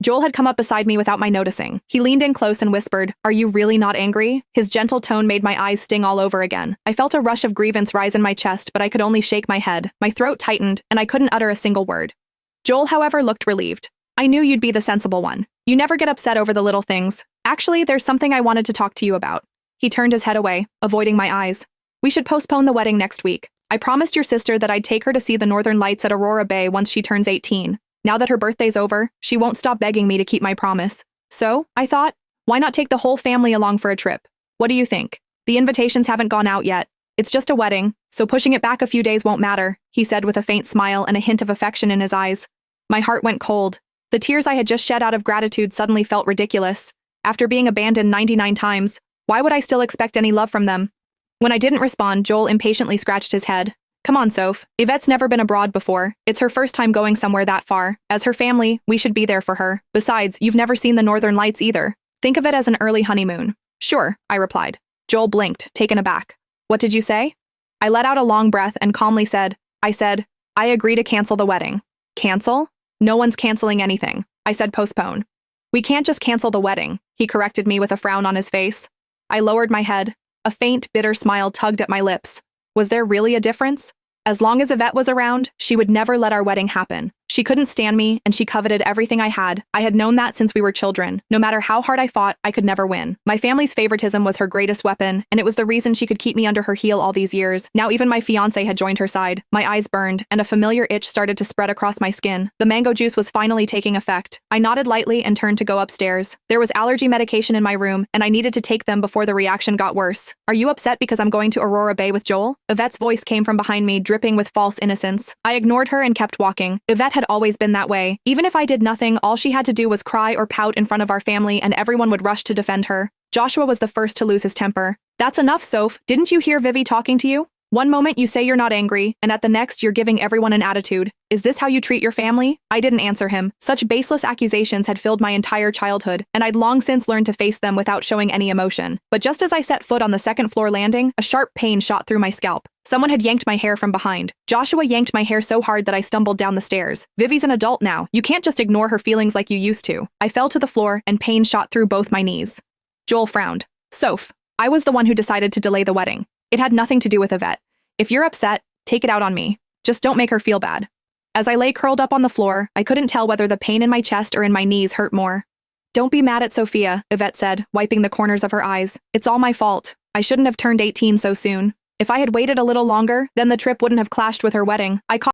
Joel had come up beside me without my noticing. He leaned in close and whispered, "Are you really not angry?" His gentle tone made my eyes sting all over again. I felt a rush of grievance rise in my chest, but I could only shake my head. My throat tightened, and I couldn't utter a single word. Joel, however, looked relieved. "I knew you'd be the sensible one. You never get upset over the little things. Actually, there's something I wanted to talk to you about." He turned his head away, avoiding my eyes. "We should postpone the wedding next week. I promised your sister that I'd take her to see the northern lights at Aurora Bay once she turns 18. Now that her birthday's over, she won't stop begging me to keep my promise. So, I thought, why not take the whole family along for a trip? What do you think? The invitations haven't gone out yet. It's just a wedding, so pushing it back a few days won't matter," he said with a faint smile and a hint of affection in his eyes. My heart went cold. The tears I had just shed out of gratitude suddenly felt ridiculous. After being abandoned 99 times, why would I still expect any love from them? When I didn't respond, Joel impatiently scratched his head. "Come on, Soph. Yvette's never been abroad before. It's her first time going somewhere that far. As her family, we should be there for her. Besides, you've never seen the northern lights either. Think of it as an early honeymoon." "Sure," I replied. Joel blinked, taken aback. "What did you say?" I let out a long breath and calmly said, I agree to cancel the wedding." "Cancel? No one's canceling anything." I said postpone. "We can't just cancel the wedding," he corrected me with a frown on his face. I lowered my head. A faint, bitter smile tugged at my lips. Was there really a difference? As long as Yvette was around, she would never let our wedding happen. She couldn't stand me, and she coveted everything I had. I had known that since we were children. No matter how hard I fought, I could never win. My family's favoritism was her greatest weapon, and it was the reason she could keep me under her heel all these years. Now even my fiancé had joined her side. My eyes burned, and a familiar itch started to spread across my skin. The mango juice was finally taking effect. I nodded lightly and turned to go upstairs. There was allergy medication in my room, and I needed to take them before the reaction got worse. "Are you upset because I'm going to Aurora Bay with Joel?" Yvette's voice came from behind me, dripping with false innocence. I ignored her and kept walking. Yvette had always been that way. Even if I did nothing, all she had to do was cry or pout in front of our family and everyone would rush to defend her. Joshua was the first to lose his temper. "That's enough, Soph. Didn't you hear Vivi talking to you? One moment you say you're not angry, and at the next you're giving everyone an attitude. Is this how you treat your family?" I didn't answer him. Such baseless accusations had filled my entire childhood, and I'd long since learned to face them without showing any emotion. But just as I set foot on the second floor landing, a sharp pain shot through my scalp. Someone had yanked my hair from behind. Joshua yanked my hair so hard that I stumbled down the stairs. "Vivi's an adult now. You can't just ignore her feelings like you used to." I fell to the floor, and pain shot through both my knees. Joel frowned. "Soph, I was the one who decided to delay the wedding. It had nothing to do with Yvette. If you're upset, take it out on me. Just don't make her feel bad." As I lay curled up on the floor, I couldn't tell whether the pain in my chest or in my knees hurt more. "Don't be mad at Sophia," Yvette said, wiping the corners of her eyes. "It's all my fault. I shouldn't have turned 18 so soon. If I had waited a little longer, then the trip wouldn't have clashed with her wedding." I